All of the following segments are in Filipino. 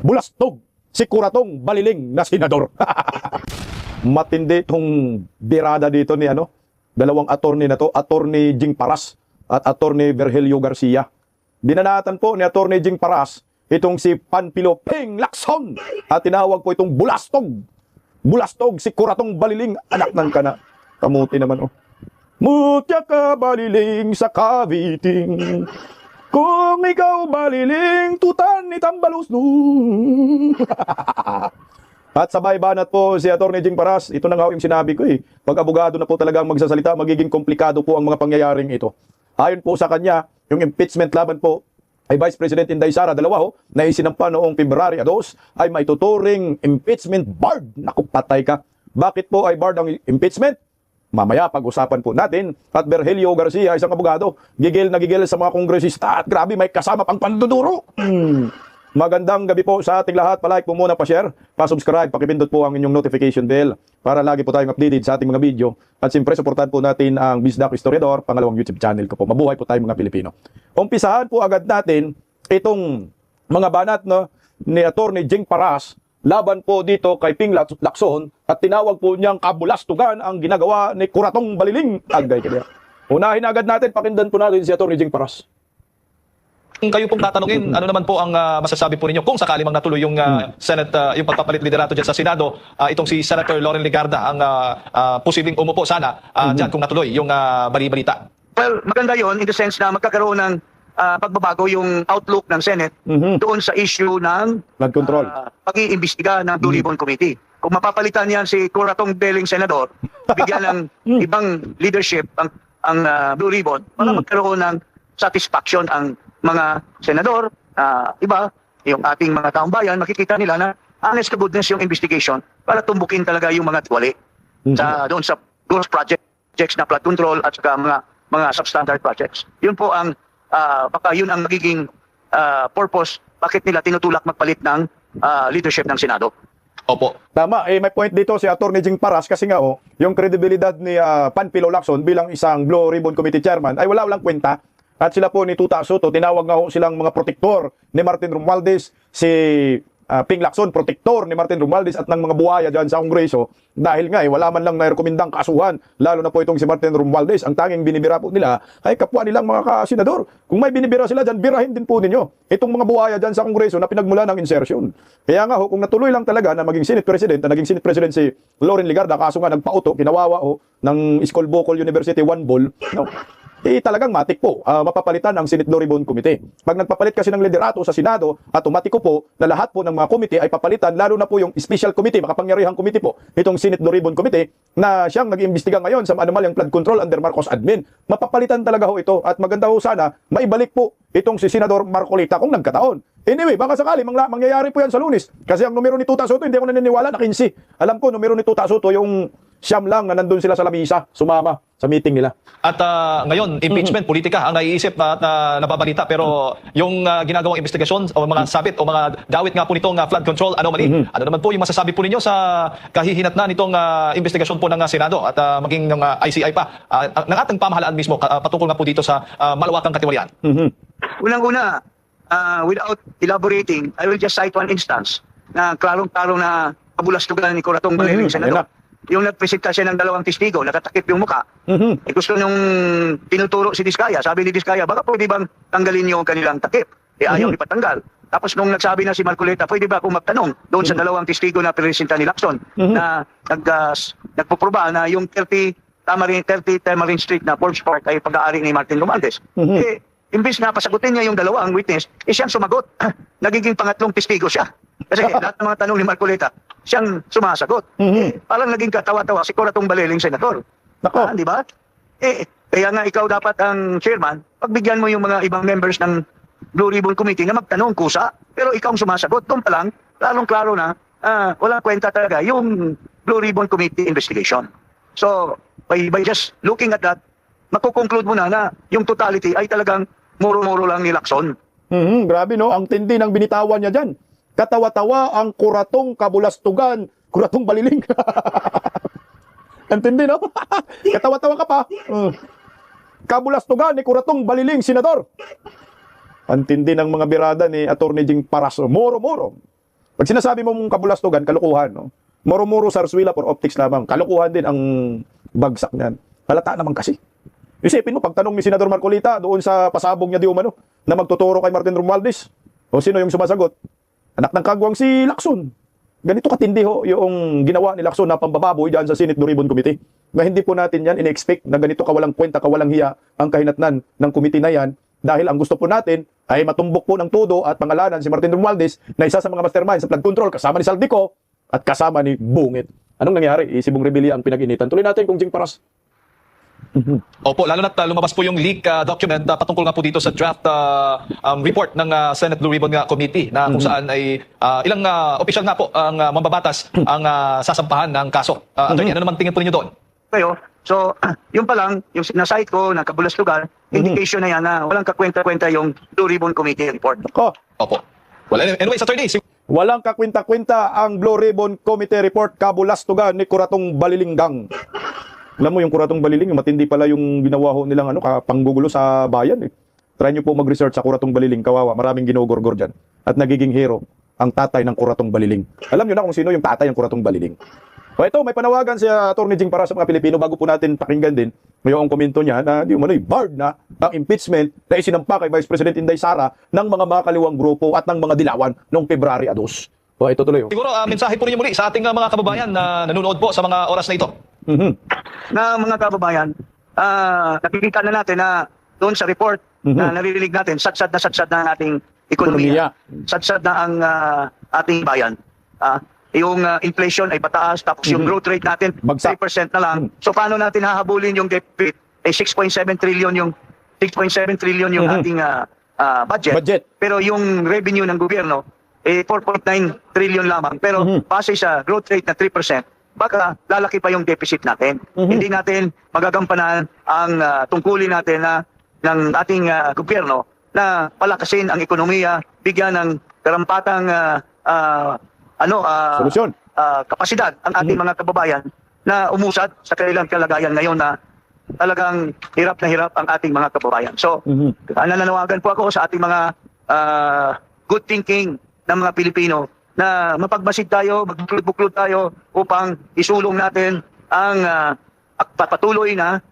bulastog si kuratong baliling na senador. Matindi itong birada dito ni dalawang attorney na to, Attorney Jing Paras at Attorney Virgilio Garcia. Dinanatan po ni Attorney Jing Paras itong si Panfilo Ping Lacson at tinawag po itong bulastog si kuratong baliling, anak ng kana. Kamuti naman Mutya ka baliling sa kaviting, kung ikaw baliling tutan ni Tambalus. At sabay banat po si Attorney Jing Paras, ito na nga yung sinabi ko pag abogado na po talagang magsasalita, magiging komplikado po ang mga pangyayaring ito. Ayon po sa kanya, yung impeachment laban po ay Vice President Inday Sara Dalawaho na isinampa noong February 2 ay may tuturing impeachment barred. Naku, patay ka. Bakit po ay barred ang impeachment? Mamaya pag-usapan po natin. At Virgilio Garcia, isang abogado, gigil na gigil sa mga kongresista at grabe may kasama pang panduduro. Magandang gabi po sa ating lahat. Palike po muna, pa-share, pa-subscribe, pakipindot po ang inyong notification bell para lagi po tayong updated sa ating mga video. At siyempre, supportan po natin ang Bisdak Historiador, pangalawang YouTube channel ko po. Mabuhay po tayong mga Pilipino. Umpisahan po agad natin itong mga banat ni Attorney Jing Paras laban po dito kay Ping Lacson at tinawag po niyang kabulastugan ang ginagawa ni kuratong baliling. Agay kaya. Unahin agad natin, pakinggan po natin si Attorney Jing Paras. Kung kayo pong tatanungin, ano naman po ang masasabi po ninyo kung sakali mang natuloy yung Senate, yung pagpapalit liderato dyan sa Senado, itong si Senator Loren Legarda ang posibleng umupo sana dyan kung natuloy yung bali-balita? Well, maganda yon in the sense na magkakaroon ng pagbabago yung outlook ng Senate doon sa issue ng Flood control. pag-iimbestiga ng Blue Ribbon Committee. Kung mapapalitan yan si kuratong beling senador, bigyan ng ibang leadership ang Blue Ribbon para magkaroon ng satisfaction ang mga senador, iba, yung ating mga taong bayan, makikita nila na honest to goodness yung investigation para tumbukin talaga yung mga tuwali doon sa ghost projects na flood control at saka mga substandard projects. Yun po ang baka yun ang magiging purpose bakit nila tinutulak magpalit ng leadership ng Senado. Opo. Tama, may point dito si Attorney Jing Paras kasi nga yung kredibilidad ni Panfilo Lacson bilang isang Blue Ribbon Committee Chairman ay walang kwenta. At sila po ni Tuta Soto, tinawag nga silang mga protektor ni Martin Romualdez, si Ping Lacson, protektor ni Martin Romualdez at ng mga buhaya dyan sa Kongreso dahil nga wala man lang na-rekomendang kasuhan, lalo na po itong si Martin Romualdez. Ang tanging binibira po nila ay kapwa nilang mga kasenador. Kung may binibira sila dyan, birahin din po ninyo itong mga buhaya dyan sa Kongreso na pinagmula ng insertion. Kaya nga kung natuloy lang talaga na maging Senate President, na naging Senate President si Loren Legarda, kaso nga nagpauto, kinawawa ng Iskol Bocol University one ball, talagang matik po mapapalitan ang Senate Blue Ribbon Committee. Pag nagpapalit kasi ng liderato sa Senado, automatiko po na lahat po ng mga komite ay papalitan, lalo na po yung Special Committee, makapangyarihang committee po, itong Senate Blue Ribbon Committee, na siyang nag-iimbestiga ngayon sa anomalyang flood control under Marcos admin. Mapapalitan talaga ito at maganda sana maibalik po itong si Senador Marcolita kung nagkataon. Anyway, baka sakali mangyayari po yan sa Lunes. Kasi ang numero ni Tuta Soto, hindi ako naniniwala na 15. Alam ko, numero ni Tuta Soto, yung siyam lang na nandun sila sa lamisa, sumama sa meeting nila. At ngayon, impeachment, politika ang naiisip at nababalita. Pero yung ginagawang investigasyon o mga sabit o mga gawit nga po nitong flood control anomaly, ano naman po yung masasabi po ninyo sa kahihinat na nitong investigasyon po ng Senado at maging ng ICI pa, ng ating pamahalaan mismo, patungkol nga po dito sa malawakang katiwalian? Unang-una, without elaborating, I will just cite one instance na klarong-klaro na kabulastugan ni kuratong baliling senador. Yung nagpresenta siya ng dalawang testigo, nakatakip yung muka. Gusto nung tinuturo si Diskaya, sabi ni Diskaya, baka pwede bang tanggalin yung kanilang takip? Ayaw ipatanggal. Tapos nung nagsabi na si Marcoleta, pwede ba akong magtanong doon sa dalawang testigo na presenta ni Lacson na nagpuproba na yung 30 Tamarin Street na Forbes Park ay pag-aari ni Martin Romualdez. Imbis na pasagutin niya yung dalawang witness, siyang sumagot. Nagiging pangatlong testigo siya. Kasi lahat ng mga tanong ni Marcoleta, siyang sumasagot. Parang naging katawa-tawa si kuratong baliling senador. Di ba? Kaya nga ikaw dapat ang chairman, pagbigyan mo yung mga ibang members ng Blue Ribbon Committee na magtanong kusa, pero ikaw ang sumasagot. Doon pa lang, lalong-klaro na, walang kwenta talaga yung Blue Ribbon Committee investigation. So, by just looking at that, makukonclude mo na yung totality ay talagang muro-muro lang ni Lacson. Grabe ang tindi ng binitawan niya dyan. Katawa-tawa ang kuratong kabulastugan, kuratong baliling. Ang tindi, no? Katawa-tawa ka pa. Kabulastugan ni kuratong baliling senador. Ang tindi ng mga birada ni Attorney Jing Paras. Moro-moro. Pag sinasabi mo mong kabulastugan, kalukuhan, no? Moro-moro sarswila for optics lamang. Kalukuhan din ang bagsak niyan. Halata naman kasi. Isipin mo, pagtanong ni Senador Marcolita doon sa pasabog niya di umano, na magtuturo kay Martin Romualdez, o sino yung sumasagot? Anak ng kagwang si Lacson. Ganito katindi ho yung ginawa ni Lacson na pambababoy dyan sa Senate Blue Ribbon Committee. Na hindi po natin yan in-expect na ganito kawalang kwenta, kawalang hiya ang kahinatnan ng committee na yan. Dahil ang gusto po natin ay matumbok po ng todo at pangalanan si Martin Romualdez na isa sa mga mastermind sa flood control kasama ni Saldico at kasama ni Bungit. Anong nangyari? Isibong rebellion ang pinag-initan. Tuloy natin kung Jing Paras. Opo, lalo na't lumabas po yung leak document patungkol nga po dito sa draft report ng Senate Blue Ribbon Committee na kung saan ay ilang opisyal nga po ang mambabatas ang sasampahan ng kaso. Attorney, ano naman tingin po ninyo doon? Kayo, so, yun pa lang, yung sinasite ko na kabulastugan, indication na yan na walang kakwenta-kwenta yung Blue Ribbon Committee report. Oh, Opo. Well, anyways, attorney, walang kakwenta-kwenta ang Blue Ribbon Committee report kabulastugan ni Kuratong Balilinggang. Alam mo yung Kuratong Baliling, yung matindi pala yung ginawa ho nilang panggugulo sa bayan. Try nyo po mag-research sa Kuratong Baliling, kawawa. Maraming ginugurgor dyan. At nagiging hero ang tatay ng Kuratong Baliling. Alam nyo na kung sino yung tatay ng Kuratong Baliling. O ito, may panawagan si Atty. Jing para sa mga Pilipino bago po natin pakinggan din ngayong komento niya na di umano'y barred na ang impeachment na isinampa kay Vice President Inday Sara ng mga makakaliwang grupo at ng mga dilawan noong February 2. O ito tuloy. siguro mensahe po ninyo muli sa ating mga kababayan na nanonood po sa mga oras na ito. Na mga kababayan, nakikita na natin na doon sa report na naririnig natin, sadsad na ang ating ekonomiya. Sadsad na ang ating bayan. Yung inflation ay pataas, tapos yung growth rate natin, Bagsak. 3% na lang. So paano natin hahabulin yung deficit? 6.7 trillion yung ating budget. Pero yung revenue ng gobyerno, 4.9 trillion lamang. Pero base sa growth rate na 3%, baka lalaki pa yung deficit natin. Hindi natin magagampanan ang tungkulin natin ng ating gobyerno na palakasin ang ekonomiya, bigyan ng karampatang Solusyon. kapasidad ang ating mga kababayan na umusad sa kanilang kalagayan ngayon na talagang hirap na hirap ang ating mga kababayan. So, nananawagan po ako sa ating mga good thinking ng mga Pilipino na mapagmasid tayo, magbuklod-buklod tayo upang isulong natin ang patuloy na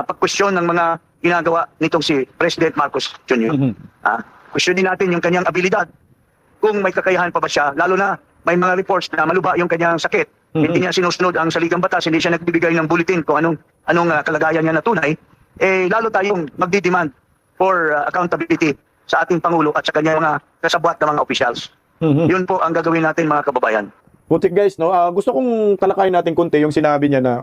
pagkwestiyon ng mga ginagawa nitong si President Marcos Jr. Questionin natin yung kanyang abilidad, kung may kakayahan pa ba siya, lalo na may mga reports na maluba yung kanyang sakit. Hindi niya sinusunod ang saligang batas, hindi siya nagbibigay ng bulletin kung anong kalagayan niya na tunay, lalo tayong magdidemand for accountability sa ating Pangulo at sa kanyang mga kasabwat na mga officials. Yun po ang gagawin natin mga kababayan. Buti guys, no? Gusto kong talakayin natin konti yung sinabi niya na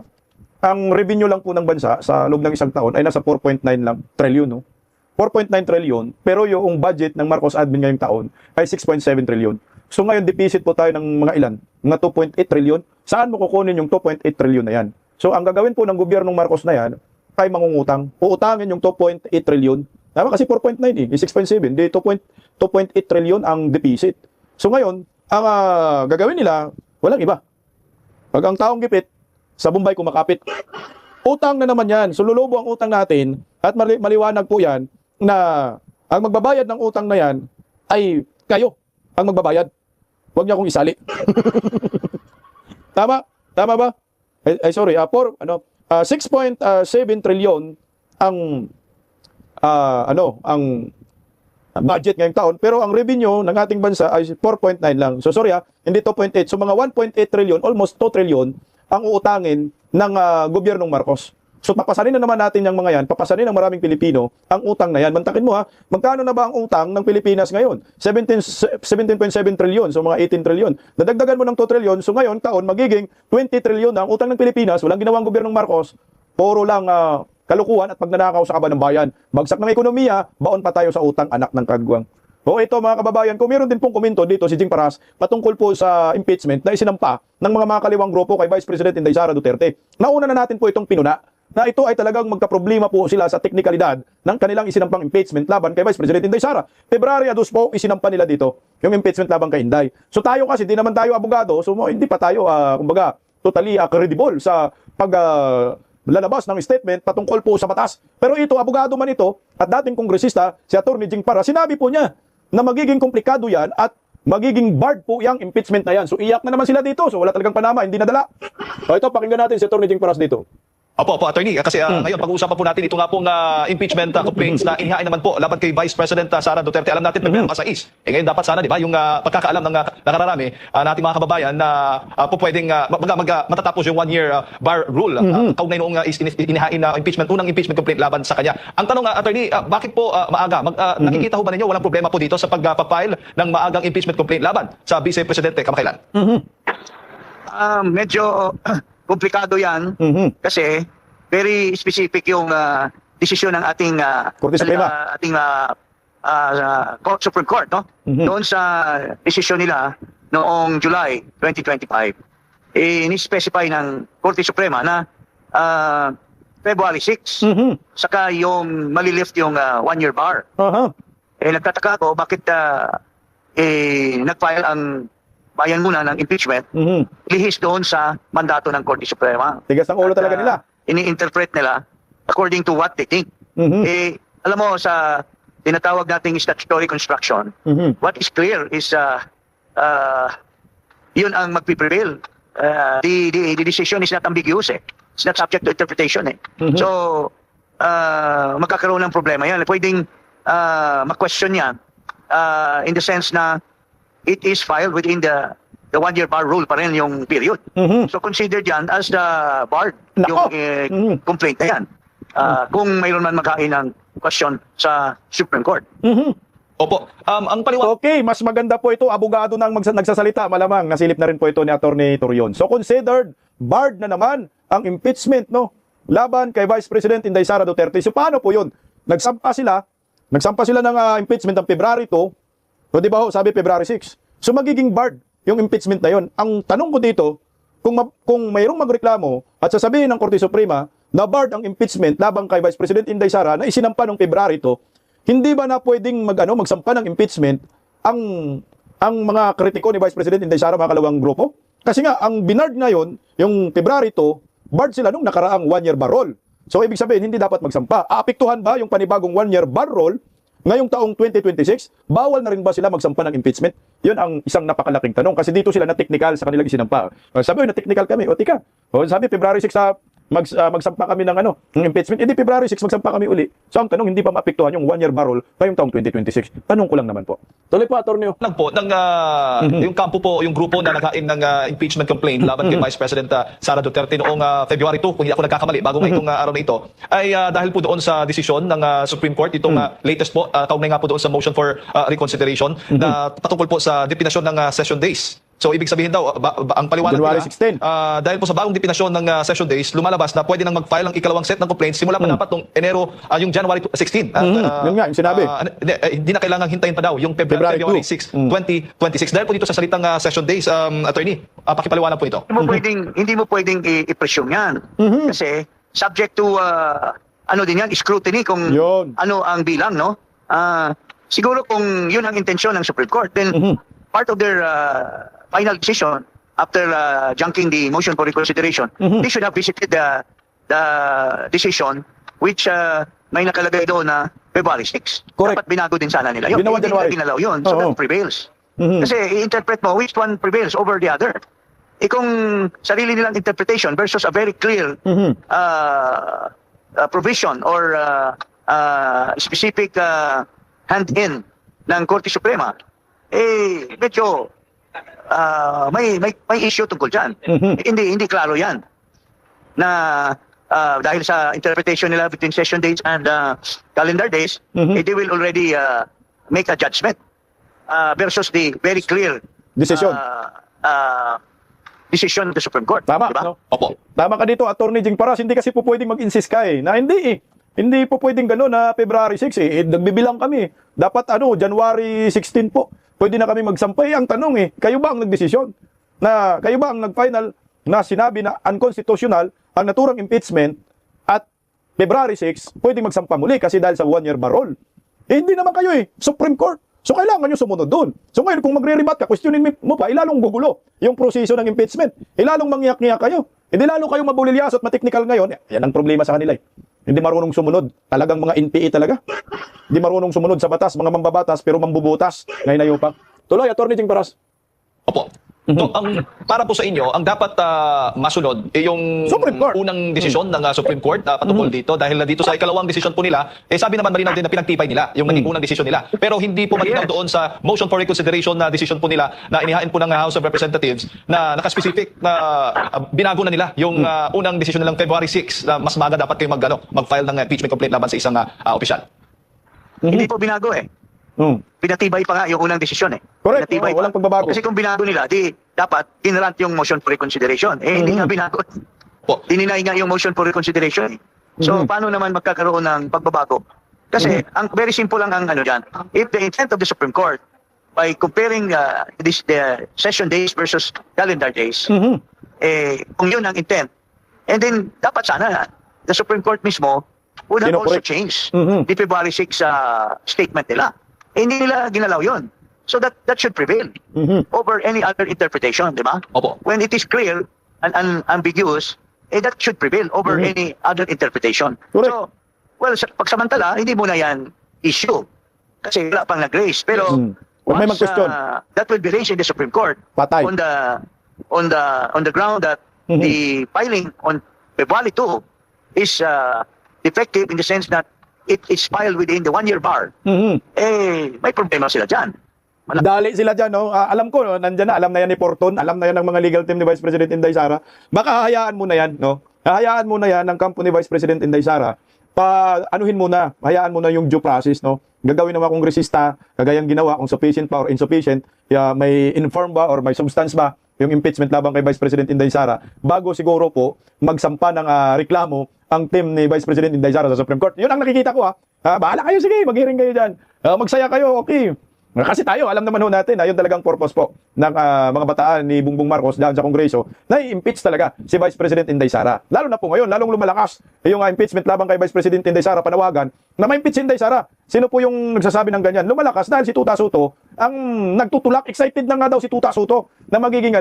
ang revenue lang po ng bansa sa loob ng isang taon ay nasa 4.9 lang trillion, no? 4.9 trillion, pero yung budget ng Marcos admin ngayong taon ay 6.7 trillion. So ngayon deficit po tayo ng mga ilan? Mga 2.8 trillion. Saan mo kukunin yung 2.8 trillion na yan? So ang gagawin po ng gobyernong Marcos na yan ay mangungutang. Uutangin yung 2.8 trillion. Tama kasi 4.9 is 6.7. Di 2.8 trillion ang deficit. So ngayon, ang gagawin nila, walang iba. Pag ang taong gipit, sa Bombay kumakapit. Utang na naman yan. So lulubo ang utang natin at maliwanag po yan na ang magbabayad ng utang na yan ay kayo ang magbabayad. Huwag niya akong isali. Tama? Tama ba? Sorry, 6.7 trillion ang ang budget ngayong taon, pero ang revenue ng ating bansa ay 4.9 lang. So sorry hindi 2.8. So mga 1.8 trillion, almost 2 trillion ang uutangin ng gobyernong Marcos. So papasanin na naman natin yung mga yan, papasanin ng maraming Pilipino ang utang na yan. Mantakin mo magkano na ba ang utang ng Pilipinas ngayon? 17.7 trillion, so mga 18 trillion. Dadagdagan mo ng 2 trillion, so ngayon taon magiging 20 trillion na ang utang ng Pilipinas. Walang ginawang gobyernong Marcos, puro lang kalukuhan at pagnanakaw sa kaban ng bayan. Bagsak ng ekonomiya, baon pa tayo sa utang, anak ng kagwang. O ito mga kababayan, kung meron din pong komento dito si Jing Paras patungkol po sa impeachment na isinampa ng mga makakaliwang grupo kay Vice President Inday Sara Duterte. Nauna na natin po itong pinuna na ito ay talagang magkaproblema po sila sa teknikalidad ng kanilang isinampang impeachment laban kay Vice President Inday Sara. February 2 po isinampa nila dito yung impeachment laban kay Inday. So tayo kasi di naman tayo abogado, so hindi pa tayo kumbaga totally credible sa lalabas ng statement patungkol po sa batas. Pero ito, abogado man ito at dating kongresista si Atty. Jing Paras, sinabi po niya na magiging komplikado yan at magiging barred po yung impeachment na yan. So iyak na naman sila dito. So wala talagang panama, hindi nadala. So ito, pakinggan natin si Atty. Jing Paras dito. Opo, attorney, kasi ngayon pag-uusapan po natin ito nga pong impeachment complaints na inihain naman po laban kay Vice President Sara Duterte. Alam natin Pebrero kasais. Ngayon dapat sana, di ba, yung pagkakaalam ng nakararami nating mga kababayan na po pwedeng matatapos yung 1-year bar rule. Kaugnay noong inihain na unang impeachment complaint laban sa kanya. Ang tanong, attorney, bakit po maaga? Nakikita ho ba ninyo walang problema po dito sa pagpapile ng maagang impeachment complaint laban sa Vice Presidente kamakailan? Medyo komplikado yan kasi very specific yung desisyon ng ating Korte Suprema. Supreme Court, no? Doon sa desisyon nila noong July 2025. Ni-specify ng Korte Suprema na February 6. Saka yung malilift yung 1-year bar. Nagtataka ako bakit nag-file ang bayan muna ng impeachment, lihis doon sa mandato ng Korte Suprema. Tigas ang ulo talaga nila. Ini-interpret nila according to what they think. Alam mo, sa tinatawag nating statutory construction, what is clear is yun ang magpiprevail. The decision is not ambiguous. It's not subject to interpretation. So, magkakaroon ng problema yan. Pwedeng ma-question yan in the sense na it is filed within the 1-year bar rule pa rin yung period. So considered yan as the barred yung complaint na yan. Kung mayroon man magkain ng question sa Supreme Court. Opo. Ang paliwanag Okay, mas maganda po ito. Abogado nang nagsasalita. Malamang, nasilip na rin po ito ni Atty. Torion. So considered barred na naman ang impeachment, no? Laban kay Vice President Inday Sara Duterte. So paano po yun? Nagsampa sila ng impeachment ng February 2. O di ba ho, sabi February 6. So magiging barred yung impeachment na yon. Ang tanong ko dito, kung mayroong magreklamo at sasabihin ng Korte Suprema na barred ang impeachment labang kay Vice President Inday Sara na isinampa noong February 2, hindi ba na pwedeng magsampa ng impeachment ang mga kritiko ni Vice President Inday Sara, mga kalawang grupo? Kasi nga, ang binard na yon, yung February 2, barred sila nung nakaraang 1-year bar rule. So ibig sabihin, hindi dapat magsampa. Aapektuhan ba yung panibagong 1-year bar rule ngayong taong 2026, bawal na rin ba sila magsampa ng impeachment? Yun ang isang napakalaking tanong. Kasi dito sila na technical sa kanilang isinampa. Sabi, na technical kami. O tika, sabi February 6 magsampa kami ng impeachment. Hindi February 6 magsampa kami uli. So ang tanong, hindi pa maapektuhan yung 1-year bar rule ngayong taong 2026. Tanong ko lang naman po. Tuloy po, Atty. lang po ng yung kampo po, yung grupo na naghain ng impeachment complaint laban kay Vice President Sara Duterte noong February 2, kung hindi ako nagkakamali, bago ngayong araw na ito, ay dahil po doon sa desisyon ng Supreme Court, itong latest po, kaugnay nga po doon sa motion for reconsideration na patungkol po sa depinasyon ng session days. So ibig sabihin daw, ang paliwanag January nila, 16. Dahil po sa bagong depinasyon ng session days, lumalabas na pwede nang mag-file ng ikalawang set ng complaints simula pa dapat noong Enero, yung January 16. Yun nga, yung sinabi. Hindi na kailangan hintayin pa daw yung February 6, 2026. Dahil po dito sa salitang session days, attorney, pakipaliwanag po ito. Hindi mo pwedeng i-presume yan. Kasi subject to scrutiny kung Yun. ano ang bilang, no? Siguro kung yun ang intensyon ng Supreme Court, then part of their final decision after junking the motion for reconsideration, they should have visited the decision which may nakalagay doon na February 6. Correct. Dapat binago din sana nila yun. Ginawa Hindi January. nila ginalaw yun. So that prevails. Kasi i-interpret mo which one prevails over the other. Kung sarili nilang interpretation versus a very clear provision or specific hand-in ng Korte Suprema, medyo may issue tungkol dyan. Hindi klaro yan. Na dahil sa interpretation nila between session dates and calendar days, they will already make a judgment versus the very clear Decision. Decision of the Supreme Court. Tama, diba? no? Opo. Tama ka dito, Atty. Jing Paras. Hindi kasi po pwedeng mag-insist ka na hindi Hindi po pwedeng gano'n na February 6 nagbibilang kami. Dapat January 16 po. Pwede na kami magsampay. Ang tanong kayo ba ang nagdesisyon? Kayo ba ang nag-final na sinabi na unconstitutional ang naturang impeachment at February 6, pwedeng magsampa muli kasi dahil sa 1-year bar rule? Hindi naman kayo Supreme Court. So kailangan nyo sumunod doon. So ngayon kung magre-rebat ka, questionin mo pa, ilalong gugulo yung proseso ng impeachment. Ilalong mangyak-ngyak kayo. Hindi lalo kayo mabulilyas at mateknikal ngayon. Yan ang problema sa kanila. Hindi marunong sumunod. Talagang mga NPA talaga. Hindi marunong sumunod sa batas, mga mambabatas pero mambubutas. Ngayon na pa. Tuloy, Attorney Jing Paras. Opo. So, para po sa inyo, ang dapat masunod yung Supreme Court. unang desisyon ng Supreme Court patungkol dito dahil dito sa ikalawang desisyon po nila, sabi naman malinaw din na pinagtibay nila yung naging unang desisyon nila. Pero hindi po malinaw doon sa motion for reconsideration na desisyon po nila na inihain po ng House of Representatives na nakaspecific na binago na nila yung unang desisyon nilang February 6 na mas maaga dapat kayo mag-file ng impeachment complaint laban sa isang opisyal. Hindi po binago eh. Pinatibay pa nga yung unang desisyon eh. Correct. Pinatibay Walang pa. pagbabago. Kasi kung binago nila, di dapat kinrant yung motion for reconsideration. Hindi nga binago. Po. Dininay nga yung motion for reconsideration. So, paano naman magkakaroon ng pagbabago? Kasi, ang very simple lang ang ano dyan. If the intent of the Supreme Court, by comparing the session days versus calendar days, kung yun ang intent, and then, dapat sana, the Supreme Court mismo would have also Kinokorek. changed the February 6 statement nila. Hindi nila ginalaw yun. So that should prevail over any other interpretation, di ba? Opo. When it is clear and unambiguous, that should prevail over any other interpretation. Correct. So, well, pagsamantala, hindi mo na yan issue. Kasi wala pang nag-raise. Pero, Huwag may once, mag-question. that will be raised in the Supreme Court Patay. on the ground that the filing on February 2 is defective in the sense that it is filed within the 1-year bar. May problema sila dyan. Dali sila dyan, no? Alam ko, no? Nandyan na, alam na yan ni Porton, alam na yan ng mga legal team ni Vice President Inday Sara. Baka hahayaan mo na yan, no? Hahayaan mo na yan ng kampo ni Vice President Inday Sara. Anuhin mo na, hayaan mo na yung due process, no? Gagawin ng mga kongresista, kagayang ginawa kung sufficient pa or insufficient, may inform ba or may substance ba yung impeachment laban kay Vice President Inday Sara, bago siguro po magsampa ng reklamo ang team ni Vice President Inday Sara sa Supreme Court. Yun ang nakikita ko, ha. Bahala kayo, sige, mag-hearing kayo dyan. Magsaya kayo, okay. Kasi tayo, alam naman ho natin, yun talagang purpose po ng mga bataan ni Bongbong Marcos dyan sa Kongreso, na i-impeach talaga si Vice President Inday Sara. Lalo na po ngayon, lalong lumalakas yung impeachment laban kay Vice President Inday Sara, panawagan na ma-impeach si Inday Sara. Sino po yung nagsasabi ng ganyan? Lumalakas dahil si Tuta Soto ang nagtutulak. Excited na nga daw si Tuta Soto na magiging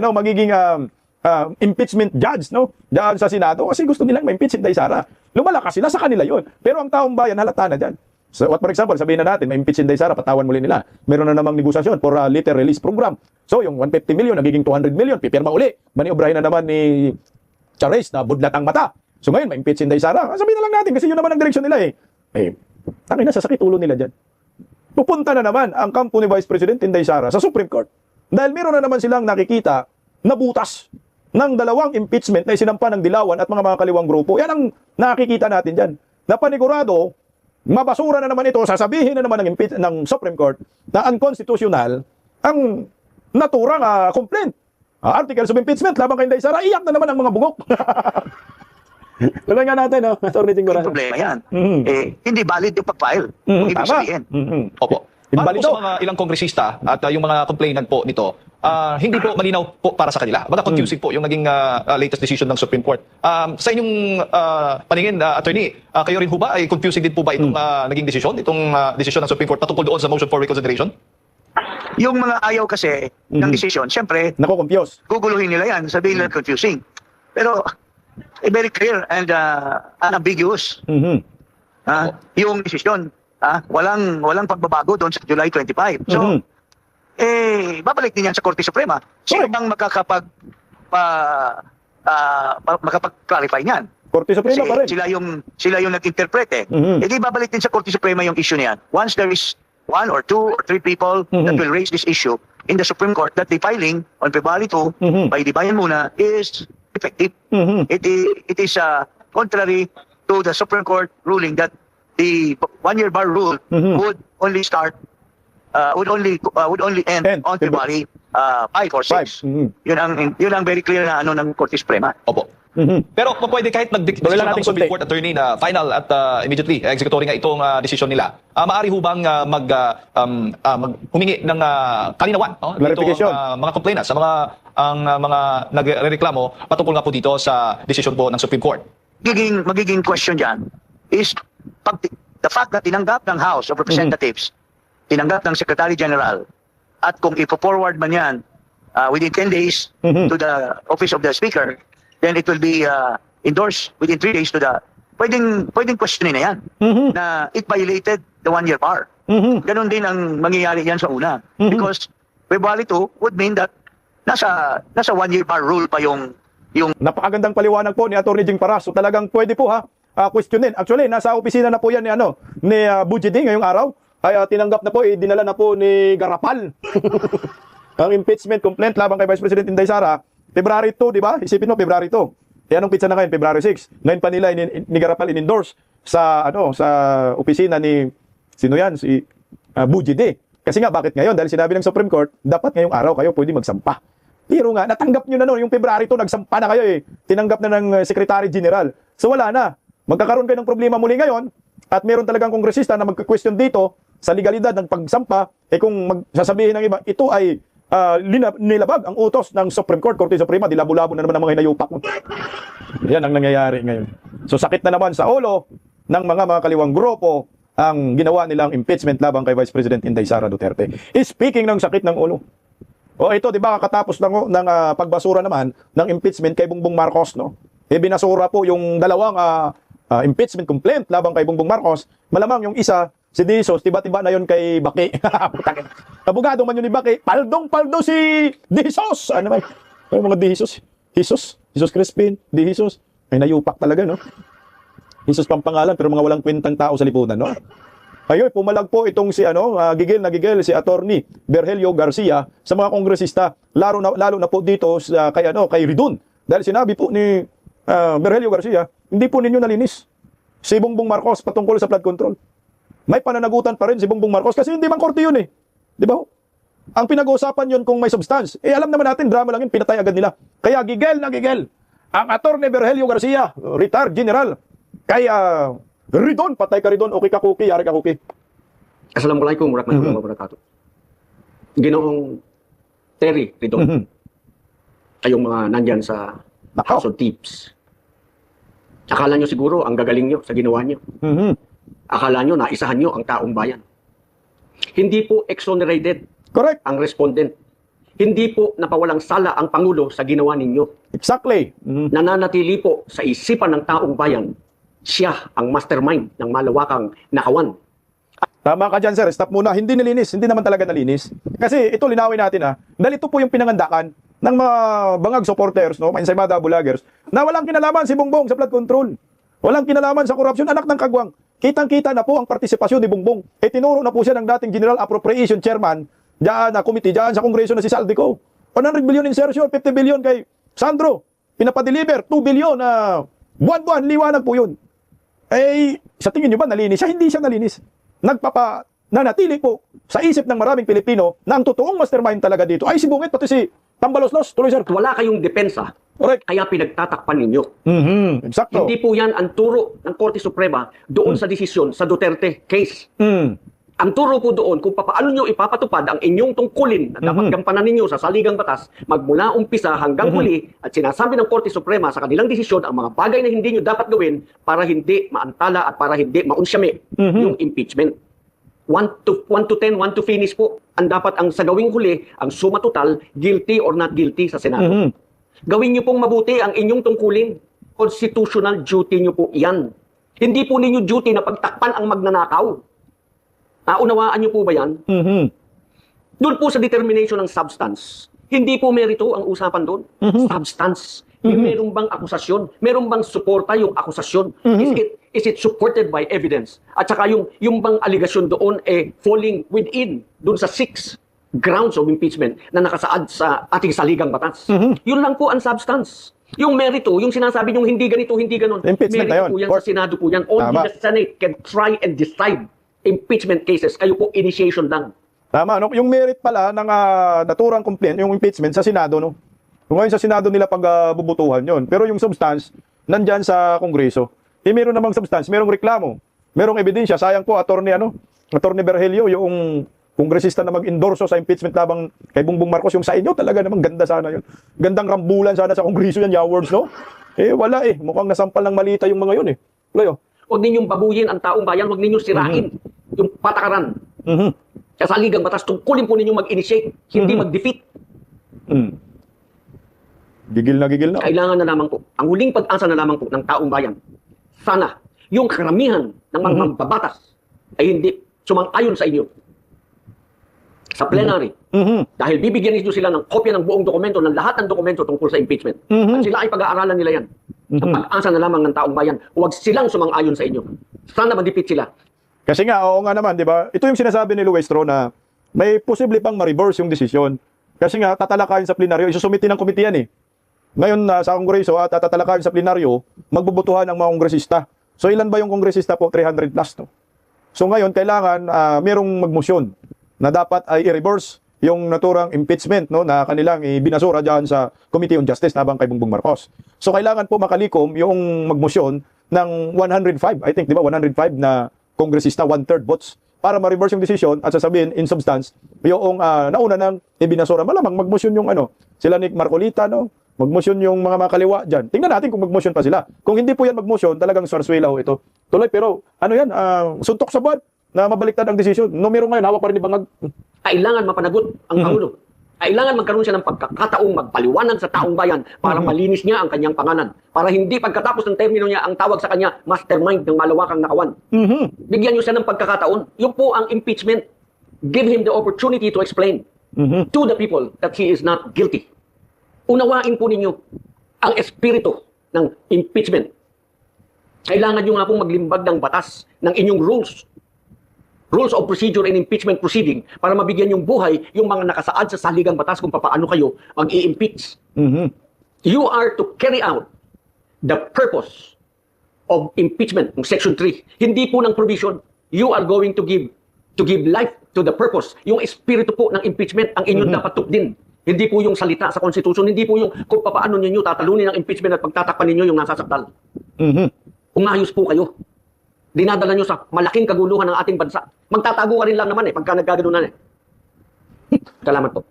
impeachment judge, no? Diyan sa Senado kasi gusto nilang ma-impeach si Inday Sara. Lumalakas sila, sa kanila yun. Pero ang taong bayan halata na dyan. So, what for example, sabihin na natin, may impeach si Inday Sara, patawan muli nila. Meron na namang negosasyon for a litter release program. So, yung 150 million, nagiging 200 million, pipirma uli. Maniobrahin na naman ni Charis na budlat ang mata. So, ngayon, may impeach si Inday Sara. Sabihin na lang natin, kasi yun naman ang direksyon nila tangin na, sasakit ulo nila dyan. Pupunta na naman ang kampo ni Vice President Inday Sara sa Supreme Court. Dahil meron na naman silang nakikita na butas ng dalawang impeachment na isinampa ng Dilawan at mga kaliwang grupo. Yan ang nakikita natin dyan. Na panigurado, mabasura na naman ito, sasabihin na naman ng Supreme Court na unconstitutional ang naturang complaint. Articles of impeachment laban kay Inday Sara, iyak na naman ang mga bungok. Tuloy nga natin, no? Attorney Jing Paras. Yung problema yan. Hindi valid yung pag-file. Kung ibig Tama. sabihin. Opo. Para po Invalid sa mga ilang kongresista at yung mga complainant po nito, hindi po malinaw po para sa kanila. Baga confusing po yung naging latest decision ng Supreme Court. Sa inyong paningin, attorney, kayo rin po ba ay confusing din po ba itong naging desisyon, itong desisyon ng Supreme Court patungkol doon sa motion for reconsideration? Yung mga ayaw kasi ng decision, siyempre, Nako-confuse. guguluhin nila yan, sabihin nila confusing. Pero, very clear and unambiguous. Yung decision, walang pagbabago doon sa July 25. So, babalik din yan sa Korte Suprema. Sino bang makapag-clarify niyan? Korte Suprema pa rin. Sila yung nag-interpret eh. E di babalik din sa Korte Suprema yung issue niyan. Once there is 1 or 2 or 3 people that will raise this issue in the Supreme Court that the filing on February 2 by the Bayan Muna is effective. It is contrary to the Supreme Court ruling that the 1-year bar rule would only start would only end on February 5 or 6. Yun ang very clear na ng Korte Suprema. Opo. Pero pwede kahit nag-decision ang Supreme Court attorney na final at immediately executory nga itong desisyon nila, maaari ho bang humingi ng kalinawan Clarification. mga complainants sa mga nagrereklamo patungkol nga po dito sa desisyon po ng Supreme Court? Magiging question dyan is the fact that tinanggap ng House of Representatives, tinanggap ng Secretary General, at kung ipo-forward man yan within 10 days to the Office of the Speaker, then it will be endorsed within 3 days to the... Pwedeng questionin na yan, na it violated the 1-year bar. Ganon din ang mangyayari yan sa una. Because February 2 would mean that nasa 1-year bar rule pa yung Napakagandang paliwanag po ni Atty. Jing Paras. So talagang pwede po questionin. Actually, nasa opisina na po yan ni Bujidi ngayong araw. Ay tinanggap na po, dinala na po ni Garapal. Ang impeachment complaint laban kay Vice President Inday Sara, February 2, di ba? Isipin mo, February 2. Anong pizza na ngayon? February 6. Ngayon pa nila ni Garapal in-endorse sa opisina ni sino yan? Si Bujidi. Kasi nga, bakit ngayon? Dahil sinabi ng Supreme Court, dapat ngayong araw kayo pwede magsampa. Pero nga, natanggap nyo na yung February 2, nagsampa na kayo Tinanggap na ng Secretary General. So wala na. Magkakaroon kayo ng problema muli ngayon at meron talagang kongresista na magka-question dito sa legalidad ng pagsampa, kung magsasabihin ng iba, ito ay nilabag ang utos ng Supreme Court, Korte Suprema, dilabo-labo na naman ang mga hinayupak mo. Yan ang nangyayari ngayon. So sakit na naman sa ulo ng mga kaliwang grupo ang ginawa nilang impeachment laban kay Vice President Inday Sara Duterte. Speaking ng sakit ng ulo, ito, di ba, katapos ng pagbasura naman ng impeachment kay Bongbong Marcos, no? Binasura po yung dalawang impeachment complaint laban kay Bongbong Marcos. Malamang yung isa, si Dizos, tiba-tiba na yun kay Baki. Abogado man yun ni Baki. Paldong-paldo si Dizos. Ano ba? Yung mga Dizos. Jesus Crispin, Dizos. Ay nayupak talaga, no? Jesus pang pangalan, pero mga walang kwentang tao sa lipunan, no? Ayun, pumalag po itong si gigil si Attorney Virgilio Garcia sa mga kongresista, lalo na po dito kay Ridon. Dahil sinabi po ni Virgilio Garcia, hindi po ninyo nalinis si Bongbong Marcos patungkol sa flood control. May pananagutan pa rin si Bongbong Marcos kasi hindi man korte yun Di ba? Ang pinag-uusapan yun kung may substance. Alam naman natin, drama lang yun, pinatay agad nila. Kaya gigil ang Attorney Virgilio Garcia, retired general, kaya Ridon, patay ka Ridon, okay ka kuki, yari ka kuki. Assalamualaikum warahmatullahi wabarakatuh. Ginoong Terry Ridon, kayong mga nandyan sa House of Tips. Akala nyo siguro ang gagaling nyo sa ginawa nyo. Akala nyo naisahan nyo ang taong bayan. Hindi po exonerated Correct. ang respondent. Hindi po napawalang sala ang Pangulo sa ginawa ninyo. Exactly. Nananatili po sa isipan ng taong bayan. Siya ang mastermind ng malawakang nakawan. Tama ka dyan, sir. Stop muna. Hindi nilinis. Hindi naman talaga nalinis. Kasi ito, linawin natin dahil ito po yung pinangandakan ng mga bangag supporters, no? Mga ensaymada vloggers, na walang kinalaman si Bongbong sa flood control. Walang kinalaman sa korupsyon. Anak ng kagwang. Kitang-kita na po ang partisipasyon ni Bongbong. Tinuro na po siya ng dating General Appropriation Chairman diyan na committee, diyan sa Kongreso na si Saldico. 100 billion insertion, 50 billion kay Sandro. Pinapadeliver, 2 billion na buwan-buwan, liwanag po yun. Sa tingin nyo ba nalinis siya? Hindi siya nalinis. Nanatili po sa isip ng maraming Pilipino na ang totoong mastermind talaga dito ay si Bungit, pati si Tambaloslos. Tuloy, sir. Wala kayong depensa. Correct. Kaya pinagtatakpan ninyo. Exacto. Hindi po yan ang turo ng Korte Suprema doon sa desisyon sa Duterte case. Ang turo po doon kung paano nyo ipapatupad ang inyong tungkulin na dapat gampanan ninyo sa saligang batas magmula umpisa hanggang huli at sinasabi ng Korte Suprema sa kanilang desisyon ang mga bagay na hindi nyo dapat gawin para hindi maantala at para hindi maunsyami yung impeachment. 1 to 10, 1 to finish po. Ang dapat ang sa gawing huli, ang suma total, guilty or not guilty sa Senado. Gawin nyo pong mabuti ang inyong tungkulin. Constitutional duty nyo po yan. Hindi po ninyo duty na pagtakpan ang magnanakaw. Naunawaan niyo po ba yan? Doon po sa determination ng substance. Hindi po merito ang usapan doon. Substance. Meron bang akusasyon? Meron bang suporta yung akusasyon? Is it supported by evidence? At saka yung bang aligasyon doon falling within doon sa 6 grounds of impeachment na nakasaad sa ating saligang batas. Yun lang po ang substance. Yung merito, yung sinasabi yung hindi ganito, hindi ganon. Impeachment na yun. Merito po yan sa Senado po yan. Only the Senate can try and decide impeachment cases. Kayo po, initiation lang. Tama, no? Yung merit pala ng naturang complaint, yung impeachment sa Senado, no? Ngayon sa Senado nila pagbubutuhan yon. Pero yung substance, nandyan sa Kongreso. Meron namang substance, merong reklamo, merong ebidensya. Sayang po, Attorney Virgilio, yung kongresista na mag-endorso sa impeachment labang kay Bongbong Marcos, yung sa inyo, talaga namang ganda sana yun. Gandang rambulan sana sa Kongreso yan, Yawards, no? Wala Mukhang nasampal ng malita yung mga yun, Wala Huwag ninyong babuyin ang taong bayan, huwag ninyong sirain yung patakaran. Kaya sa ligang batas, tungkulin po ninyong mag-initiate, hindi mag-defeat. Gigil na. Kailangan na lamang po, ang huling pag-asa na lamang po ng taong bayan, sana yung karamihan ng mga mambabatas ay hindi sumang-ayon sa inyo. Sa plenary, Dahil bibigyan niyo sila ng kopya ng buong dokumento, ng lahat ng dokumento tungkol sa impeachment. At sila ay pag-aaralan nila yan. Ang pag-asa na lamang ng taong bayan. Huwag silang sumang-ayon sa inyo. Sana madipit sila. Kasi nga, oo nga naman, di ba? Ito yung sinasabi ni Luestro na may posible pang ma-reverse yung desisyon. Kasi nga, tatalakayin sa plenaryo, isusumiti ng komite yan eh. Ngayon, sa Kongreso at tatalakayin sa plenaryo, magbubutuhan ang mga kongresista. So, ilan ba yung kongresista po? 300 plus, no? So, ngayon, kailangan merong magmosyon na dapat ay i-reverse yung naturang impeachment, no, na kanilang ibinasura dyan sa Committee on Justice nabang kay Bongbong Marcos. So, kailangan po makalikom yung magmosyon ng 105, I think, di ba, 105 na kongresista, 1/3 votes, para ma-reverse yung decision at sasabihin in substance yung nauna nang ibinasura. Malamang magmosyon yung sila ni Marcolita, no? Magmosyon yung mga makaliwa dyan. Tingnan natin kung magmosyon pa sila. Kung hindi po yan magmosyon, talagang sarswela ho ito. Tuloy, pero ano yan, suntok sa buwan na mabaliktad ang decision. Numero ngayon, hawak pa rin ni Bangag. Kailangan mapanagot ang Pangulo. Kailangan magkaroon siya ng pagkakataong magpaliwanag sa taong bayan para malinis niya ang kanyang pangalan. Para hindi pagkatapos ng termino niya ang tawag sa kanya, mastermind ng malawakang nakawan. Bigyan niyo siya ng pagkakataon. Yun po ang impeachment. Give him the opportunity to explain to the people that he is not guilty. Unawain po ninyo ang espiritu ng impeachment. Kailangan nyo nga pong maglimbag ng batas ng inyong rules of procedure and impeachment proceeding para mabigyan yung buhay yung mga nakasaad sa saligang batas kung paano kayo mag-i-impeach. You are to carry out the purpose of impeachment ng Section 3. Hindi po ng provision. You are going to give life to the purpose. Yung espiritu po ng impeachment ang inyong dapat tukdin. Hindi po yung salita sa Constitution, hindi po yung kung paano ninyo tatalunin ang impeachment at pagtatakpan ninyo yung nasasakdal. Umayos po kayo. Dinadala nyo sa malaking kaguluhan ng ating bansa. Magtatago ka rin lang naman pagka nagkaganunan Salamat po.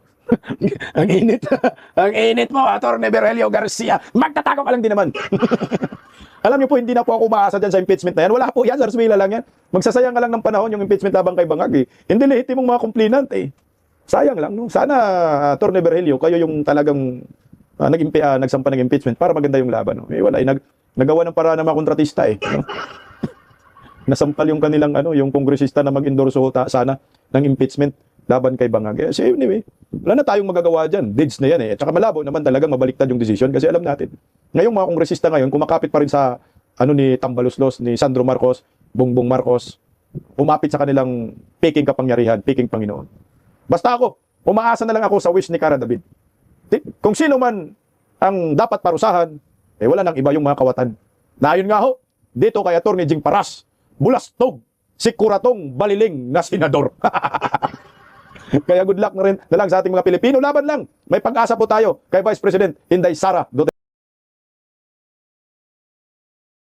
Ang init. Ang init mo, Atty. Berhelio Garcia. Magtatago ka lang din naman. Alam niyo po, hindi na po ako umaasa dyan sa impeachment na yan. Wala po yan, sarswila lang yan. Magsasayang ka lang ng panahon yung impeachment labang kay Bangag. Hindi lehitimong mga complainant Sayang lang, no? Sana, Atty. Berhelio, kayo yung talagang nagsampa ng impeachment para maganda yung laban. No? Wala, nagawa ng paraan ng mga kontratista no? Nasampal yung kanilang yung kongresista na mag-endorso sana ng impeachment laban kay Bangag. So anyway, wala na tayong magagawa dyan. Deeds na yan At saka malabo naman talagang mabaliktad yung decision kasi alam natin. Ngayong mga kongresista ngayon, kumakapit pa rin sa ni Tambaluslos, ni Sandro Marcos, Bongbong Marcos, umapit sa kanilang peking kapangyarihan, peking Panginoon. Basta ako, umaasa na lang ako sa wish ni Cara David. Kung sino man ang dapat parusahan, wala nang iba yung mga kawatan. Na ayun nga ho, dito kay Atty. Jing Paras, bulastog, si Kuratong Baliling na senador. Kaya good luck na rin na lang sa ating mga Pilipino. Laban lang. May pag-asa po tayo kay Vice President Inday Sara Duterte.